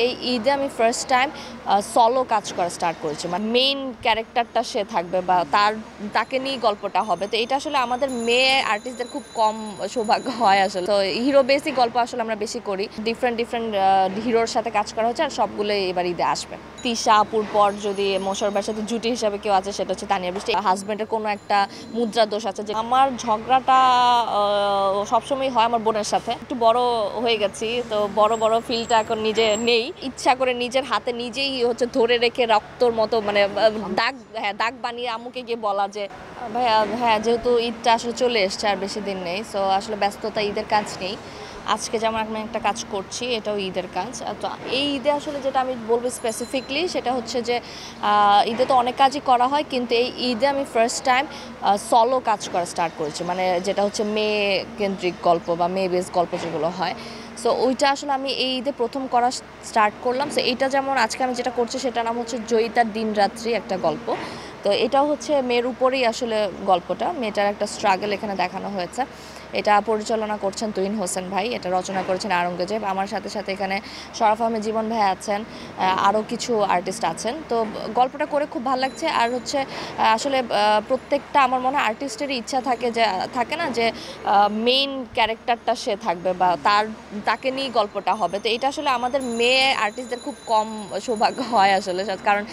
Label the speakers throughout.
Speaker 1: এই ঈদে আমি ফার্স্ট টাইম সলো কাজ করা স্টার্ট করেছি, মানে মেইন ক্যারেক্টারটা সে থাকবে বা তাকে নিয়ে গল্পটা হবে। তো এটা আসলে আমাদের মেয়ে আর্টিস্টদের খুব কম সৌভাগ্য হয় আসলে। তো হিরো বেসিক গল্প আসলে আমরা বেশি করি, ডিফারেন্ট হিরোর সাথে কাজ করা হচ্ছে, আর সবগুলো এবার ঈদে আসবে। তিশা আপুর পর যদি মোশাররফের সাথে জুটি হিসাবে কেউ আছে সেটা হচ্ছে তানিয়া বৃষ্টি। হাজব্যান্ডের কোনো একটা মুদ্রা দোষ আছে। যে আমার ঝগড়াটা সবসময় হয় আমার বোনের সাথে। একটু বড় হয়ে গেছি, তো বড় বড় ফিলটা এখন নিজে নেই, ইচ্ছা করে নিজের হাতে নিজেই হচ্ছে ধরে রেখে রক্তর মতো মানে দাগ বানিয়ে আম্মুকে গিয়ে বলা যে ভাইয়া হ্যাঁ, যেহেতু ঈদটা আসলে চলে এসছে আর বেশি দিন নেই, সো আসলে ব্যস্ততা, ঈদের কাজ নেই। আজকে যেমন আমি একটা কাজ করছি, এটাও ঈদের কাজ। তো এই ঈদে আসলে যেটা আমি বলবো স্পেসিফিকলি সেটা হচ্ছে যে ঈদে তো অনেক কাজই করা হয়, কিন্তু এই ঈদে আমি ফার্স্ট টাইম সলো কাজ করা স্টার্ট করেছি, মানে যেটা হচ্ছে মেয়ে কেন্দ্রিক গল্প বা মেয়ে বেস গল্প যেগুলো হয়। সো ওইটা আসলে আমি এই ঈদে প্রথম করা স্টার্ট করলাম। সো এইটা যেমন আজকে আমি যেটা করছি সেটার নাম হচ্ছে জয়িতার দিন রাত্রি, একটা গল্প। তো এটা হচ্ছে মেয়ের উপরেই আসলে গল্পটা, মেয়েটার একটা স্ট্রাগল এখানে দেখানো হয়েছে। এটা পরিচালনা করছেন তুহিন হোসেন ভাই, এটা রচনা করেছেন আওরঙ্গজেব। আমার সাথে সাথে এখানে শরাফ আহমেদ জীবন ভাই আছেন, আরও কিছু আর্টিস্ট আছেন। তো গল্পটা করে খুব ভালো লাগছে। আর হচ্ছে আসলে প্রত্যেকটা আমার মনে হয় আর্টিস্টেরই ইচ্ছা থাকে, যে থাকে না যে মেইন ক্যারেক্টারটা সে থাকবে বা তাকে নিয়ে গল্পটা হবে। তো এটা আসলে আমাদের মেয়ে আর্টিস্টদের খুব কম সৌভাগ্য হয় আসলে, কারণ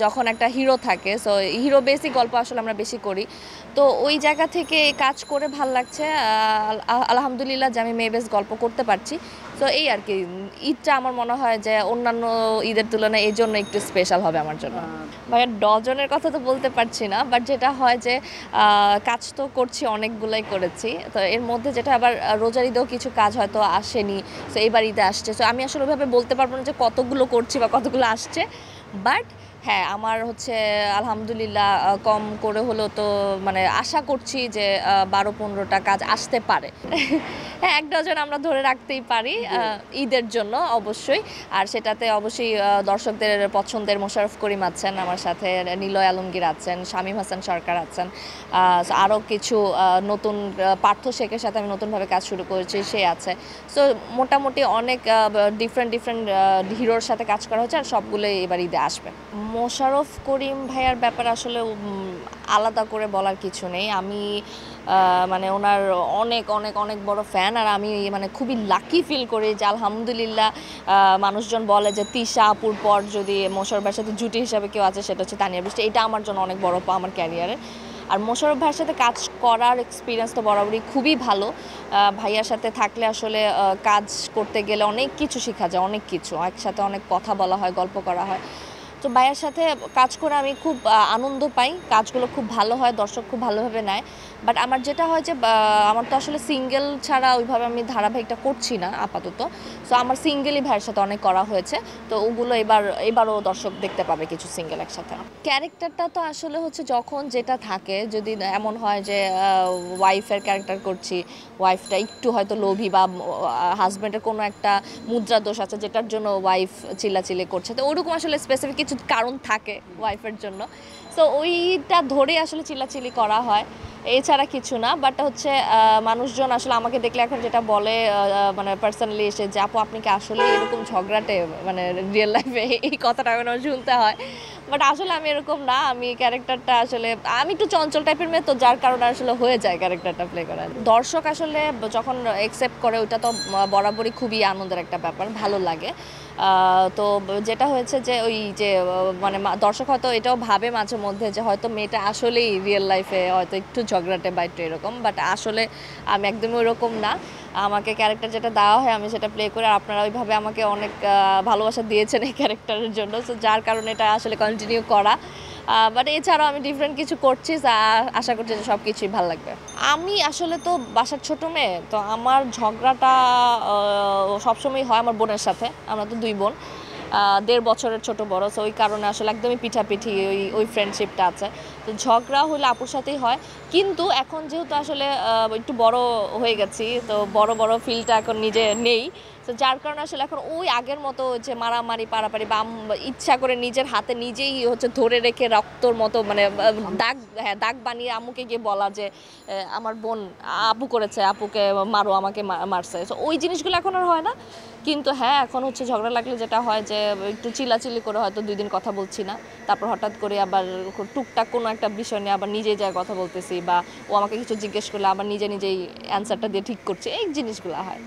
Speaker 1: যখন একটা হিরো থাকে, সো হিরো বেসিক গল্প আসলে আমরা বেশি করি। তো ওই জায়গা থেকে কাজ করে ভাল লাগছে। আলহামদুলিল্লাহ যে আমি মেয়ে বেস গল্প করতে পারছি। তো এই আর কি, ঈদটা আমার মনে হয় যে অন্যান্য ঈদের তুলনায় এই জন্য একটু স্পেশাল হবে আমার জন্য। ভাইয়া ডজনের কথা তো বলতে পারছি না, বাট যেটা হয় যে কাজ তো করছি, অনেকগুলোই করেছি। তো এর মধ্যে যেটা আবার রোজার ঈদেও কিছু কাজ হয়তো আসেনি, তো এইবার ঈদে আসছে। তো আমি আসলে ওইভাবে বলতে পারবো না যে কতগুলো করছি বা কতগুলো আসছে, বাট হ্যাঁ আমার হচ্ছে আলহামদুলিল্লাহ কম করে হলেও তো মানে আশা করছি যে 12-15টা কাজ আসতে পারে। হ্যাঁ, 1 ডজন আমরা ধরে রাখতেই পারি ঈদের জন্য অবশ্যই। আর সেটাতে অবশ্যই দর্শকদের পছন্দের মোশাররফ করিম আছেন আমার সাথে, নিলয় আলমগীর আছেন, শামীম হাসান সরকার আছেন, আরও কিছু নতুন পার্থ শেখের সাথে আমি নতুনভাবে কাজ শুরু করেছি, সে আছে। সো মোটামুটি অনেক ডিফারেন্ট হিরোর সাথে কাজ করা হচ্ছে, আর সবগুলোই এবার ঈদে আসবে। মোশাররফ করিম ভাইয়ার ব্যাপারে আসলে আলাদা করে বলার কিছু নেই। আমি মানে ওনার অনেক অনেক অনেক বড় ফ্যান, আর আমি মানে খুবই লাকি ফিল করি যে আলহামদুলিল্লাহ মানুষজন বলে যে তিশা আপুর পর যদি মোশাররফের সাথে জুটি হিসাবে কেউ আছে সেটা হচ্ছে তানিয়া বৃষ্টি। এটা আমার জন্য অনেক বড় পাওয়া আমার ক্যারিয়ারে। আর মোশাররফ ভাইয়ের সাথে কাজ করার এক্সপিরিয়েন্স তো বরাবরই খুবই ভালো। ভাইয়ার সাথে থাকলে আসলে কাজ করতে গেলে অনেক কিছু শেখা যায়, অনেক কিছু একসাথে, অনেক কথা বলা হয়, গল্প করা হয়। তো ভাইয়ার সাথে কাজ করে আমি খুব আনন্দ পাই, কাজগুলো খুব ভালো হয়, দর্শক খুব ভালোভাবে নেয়। বাট আমার যেটা হয় যে আমার তো আসলে সিঙ্গেল ছাড়া ওইভাবে আমি ধারাবাহিকটা করছি না আপাতত। সো আমার সিঙ্গেলই ভাইয়ের সাথে অনেক করা হয়েছে। তো ওগুলো এবারও দর্শক দেখতে পাবে কিছু সিঙ্গেল একসাথে। ক্যারেক্টারটা তো আসলে হচ্ছে যখন যেটা থাকে, যদি এমন হয় যে ওয়াইফের ক্যারেক্টার করছি, ওয়াইফটা একটু হয়তো লোভী বা হাজব্যান্ডের কোনো একটা মুদ্রা দোষ আছে যেটার জন্য ওয়াইফ চিল্লাচিল্লি করছে, তো ওরকম আসলে স্পেসিফিক কিছু কারণ থাকে ওয়াইফের জন্য। সো ওইটা ধরে আসলে চিল্লাচিল্লি করা হয়, এছাড়া কিছু না। বাট হচ্ছে মানুষজন আসলে আমাকে দেখলে এখন যেটা বলে মানে পার্সোনালি এসে যে আপু আপনি কি আসলে এরকম ঝগড়াটে, মানে রিয়েল লাইফে এই কথাটা এখন আমার শুনতে হয়। বাট আসলে আমি এরকম না, আমি ক্যারেক্টারটা আসলে আমি একটু চঞ্চল টাইপের মেয়ে, তো যার কারণে আসলে হয়ে যায় ক্যারেক্টারটা প্লে করা। দর্শক আসলে যখন অ্যাকসেপ্ট করে ওইটা তো বরাবরই খুবই আনন্দের একটা ব্যাপার, ভালো লাগে। তো যেটা হয়েছে যে ওই যে মানে দর্শক হয়তো এটাও ভাবে মাঝে মধ্যে যে হয়তো মেয়েটা আসলেই রিয়েল লাইফে হয়তো একটু ঝগড়াটে বা একটু এরকম, বাট আসলে আমি একদমই ওরকম না। আমাকে ক্যারেক্টার যেটা দেওয়া হয় আমি সেটা প্লে করি, আর আপনারা ওইভাবে আমাকে অনেক ভালোবাসা দিয়েছেন এই ক্যারেক্টারের জন্য, সো যার কারণে এটা আসলে কন্টিনিউ করা। বাট এছাড়াও আমি ডিফারেন্ট কিছু করছি, আশা করছি যে সব কিছুই ভালো লাগবে। আমি আসলে তো বাসার ছোট মেয়ে, তো আমার ঝগড়াটা সবসময় হয় আমার বোনের সাথে, আমরা তো 2 বোন। 1.5 বছরের ছোট বড়, সো ওই কারণে আসলে একদমই পিঠাপিঠি ওই ওই ফ্রেন্ডশিপটা আছে। তো ঝগড়া হলে আপুর সাথেই হয়, কিন্তু এখন যেহেতু আসলে একটু বড় হয়ে গেছি, তো বড় বড় ফিলটা এখন নিজে নেই। তো যার কারণে আসলে এখন ওই আগের মতো যে মারামারি পারাপারি বা ইচ্ছা করে নিজের হাতে নিজেই হচ্ছে ধরে রেখে রক্তর মতো মানে দাগ, হ্যাঁ দাগ বানিয়ে আম্মুকে গিয়ে বলা যে আমার বোন আপু করেছে, আপুকে মারো, আমাকে মারছে, তো ওই জিনিসগুলো এখন আর হয় না। কিন্তু হ্যাঁ এখন হচ্ছে ঝগড়া লাগলে যেটা হয় যে একটু চিল্লাচিল্লি করে হয়তো 2 দিন কথা বলছি না, তারপর হঠাৎ করে আবার টুকটাক কোনো একটা বিষয় নিয়ে আবার নিজে যায় কথা বলতেছি, বা ও আমাকে কিছু জিজ্ঞেস করলে আবার নিজে নিজেই অ্যান্সারটা দিয়ে ঠিক করছে, এই জিনিসগুলো হয়।